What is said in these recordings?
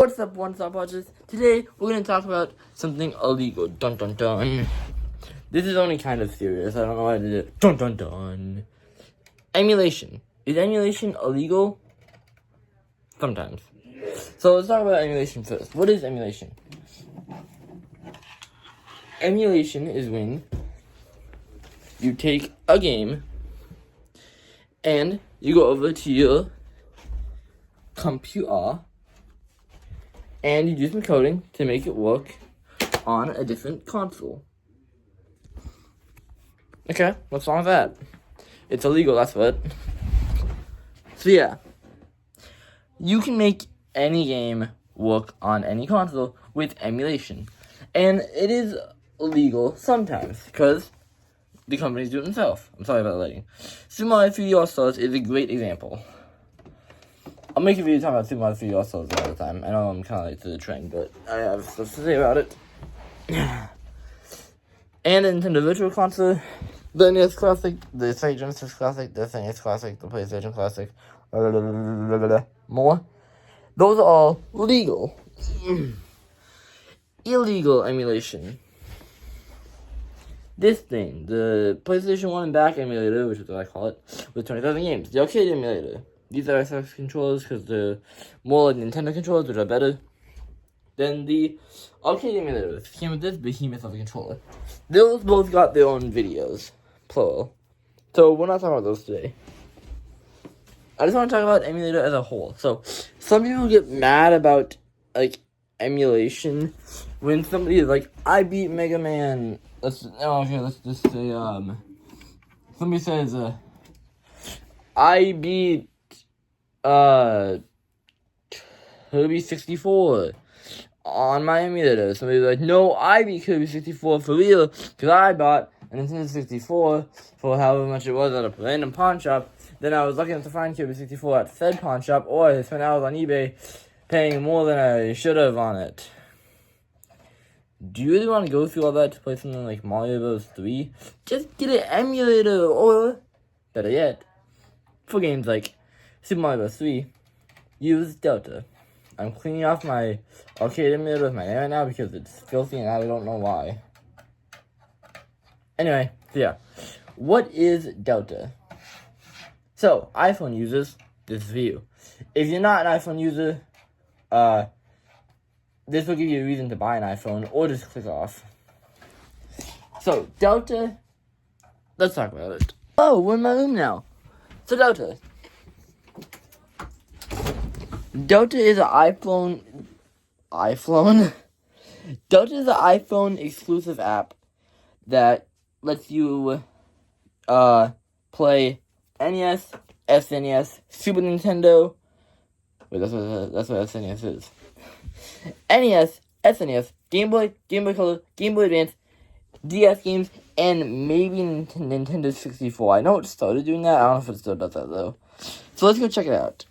What's up, One Stop Watchers? Today, we're going to talk about something illegal. Dun dun dun. This is only kind of serious. I don't know why I did it. Dun dun dun. Emulation. Is emulation illegal? Sometimes. So let's talk about emulation first. What is emulation? Emulation is when you take a game and you go over to your computer and you do some coding to make it work on a different console. Okay, what's wrong with that? It's illegal, that's what. So yeah, you can make any game work on any console with emulation. And it is illegal sometimes, because the companies do it themselves. I'm sorry about the lighting. Super Mario 3D All-Stars is a great example. I'll make a video talking about Super Mario 3D All-Stars all the time. I know I'm kind of late to the trend, but I have stuff to say about it. And the Nintendo Virtual Console, the NES Classic, the Sega Genesis Classic, the SNES Classic, the PlayStation Classic, more. Those are all legal. Illegal emulation. This thing, the PlayStation 1 and back emulator, which is what I call it, with 20,000 games. The arcade emulator. These are SX controllers because they're more like Nintendo controllers, which are better than the arcade emulator. It came with this behemoth of a controller. Those both got their own videos, plural. So we're not talking about those today. I just want to talk about emulator as a whole. So some people get mad about like emulation when somebody is like, I beat Mega Man. Let's just say somebody says I beat Kirby 64 on my emulator. Somebody's like, no, I beat Kirby 64 for real, because I bought a Nintendo 64 for however much it was at a random pawn shop. Then I was lucky enough to find Kirby 64 at said pawn shop, or I spent hours on eBay paying more than I should have on it. Do you really want to go through all that to play something like Mario Bros. 3? Just get an emulator, or, better yet, for games like Super Mario Bros. 3, use Delta. I'm cleaning off my arcade emulator with my name right now because it's filthy and I don't know why. Anyway, so yeah. What is Delta? So, iPhone users, this is for you. If you're not an iPhone user, this will give you a reason to buy an iPhone or just click off. So, Delta, let's talk about it. Oh, we're in my room now. So, Delta. Delta is an iPhone. Delta is an iPhone exclusive app that lets you play NES, SNES, Super Nintendo. Wait, that's what SNES is. NES, SNES, Game Boy, Game Boy Color, Game Boy Advance, DS games, and maybe Nintendo 64. I know it started doing that. I don't know if it still does that though. So let's go check it out.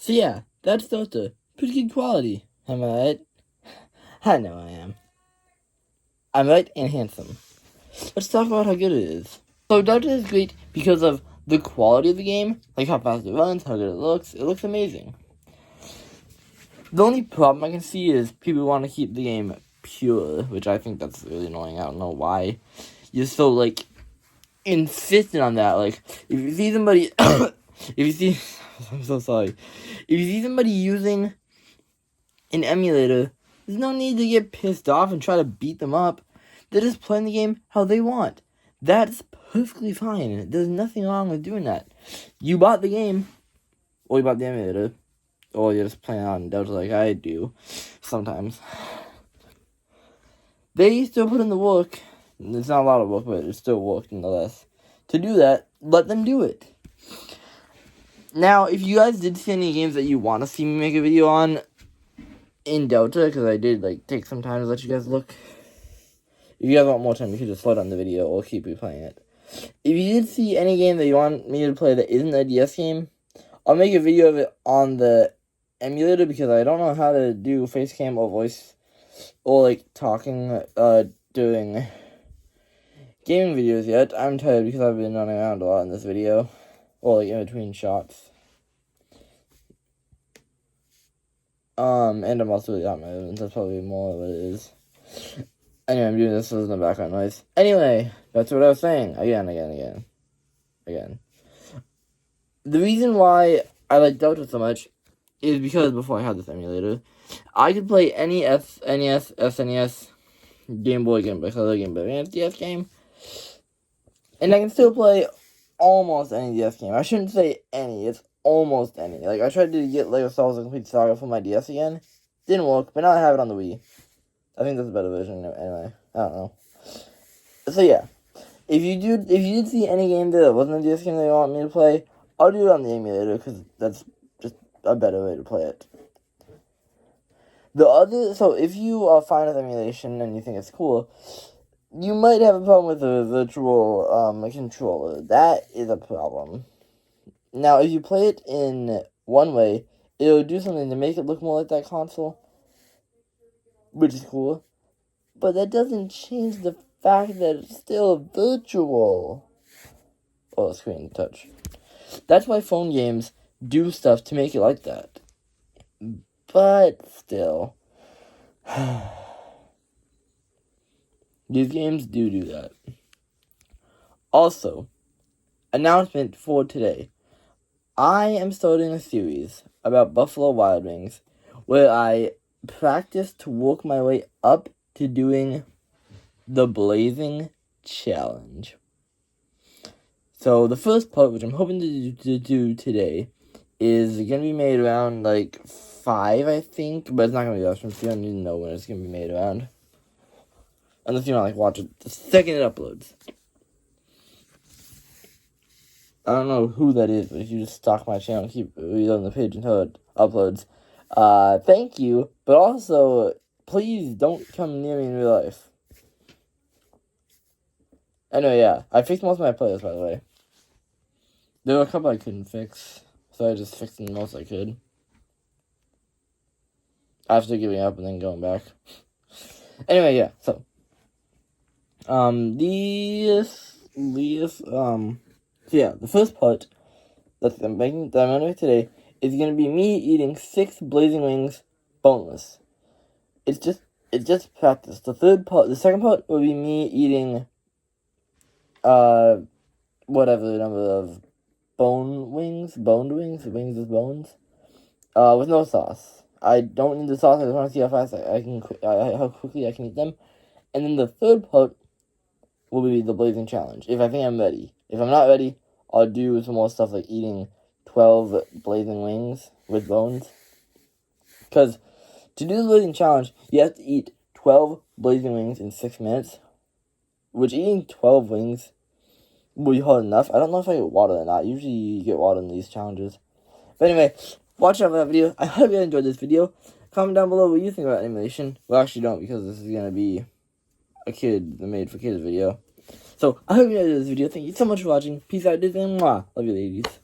So yeah, that's Dota. Pretty good quality. Am I right? I know I am. I'm right and handsome. Let's talk about how good it is. So Dota is great because of the quality of the game, like how fast it runs, how good it looks. It looks amazing. The only problem I can see is people want to keep the game pure, which I think that's really annoying. I don't know why you're so, like, insistent on that. Like, if you see somebody, I'm so sorry. If you see somebody using an emulator, there's no need to get pissed off and try to beat them up. They're just playing the game how they want. That's perfectly fine. There's nothing wrong with doing that. You bought the game, or you bought the emulator, or you're just playing on Dota like I do sometimes. They still put in the work. It's not a lot of work, but it's still work nonetheless. To do that, let them do it. Now, if you guys did see any games that you want to see me make a video on in Dota, because I did take some time to let you guys look. If you guys want more time, you can just slow down the video or keep replaying it. If you did see any game that you want me to play that isn't a DS game, I'll make a video of it on the emulator because I don't know how to do face cam or voice or talking during gaming videos yet. I'm tired because I've been running around a lot in this video, or in between shots. And I'm also really out my movements. That's probably more what it is. Anyway, I'm doing this so there's no background noise. Anyway, that's what I was saying. Again. The reason why I like Dota so much is because before I had this emulator, I could play any NES, SNES, Game Boy, Color, Game Boy Advance DS game, and I can still play almost any DS game. I shouldn't say any, it's almost any. I tried to get Lego Star Wars: The Complete Saga for my DS again. Didn't work, but now I have it on the Wii. I think that's a better version anyway. I don't know. So yeah, if you did see any game that wasn't a DS game that you want me to play, I'll do it on the emulator because that's just a better way to play it. So if you are fine with emulation and you think it's cool, you might have a problem with the virtual controller. That is a problem. Now, if you play it in one way, it'll do something to make it look more like that console, which is cool. But that doesn't change the fact that it's still virtual. Oh, screen touch. That's why phone games do stuff to make it like that. But still, these games do that. Also, announcement for today. I am starting a series about Buffalo Wild Wings where I practice to work my way up to doing the Blazing Challenge. So the first part, which I'm hoping to do today, is going to be made around 5, I think, but it's not going to be awesome, so you don't need to know when it's going to be made around. Unless you want to watch it the second it uploads. I don't know who that is, but if you just stalk my channel and keep reloading the page until it uploads, thank you, but also, please don't come near me in real life. Anyway, yeah, I fixed most of my playlists, by the way. There were a couple I couldn't fix, so I just fixed the most I could. After giving up and then going back. Anyway, yeah, so. The first part that I'm going to make today is going to be me eating 6 blazing wings boneless. It's just practice. The second part will be me eating, whatever the number of boned wings with bones, with no sauce. I don't need the sauce. I just want to see how fast how quickly I can eat them. And then the third part will be the Blazing Challenge, if I think I'm ready. If I'm not ready, I'll do some more stuff like eating 12 blazing wings with bones. Because to do the Blazing Challenge, you have to eat 12 blazing wings in 6 minutes, which eating 12 wings will be hard enough. I don't know if I get water or not. Usually you get water in these challenges. But anyway, watch out for that video. I hope you enjoyed this video. Comment down below what you think about emulation. Well, actually don't, because this is going to be a made for kids video. So, I hope you enjoyed this video. Thank you so much for watching. Peace out, Disney. Mwah. Love you, ladies.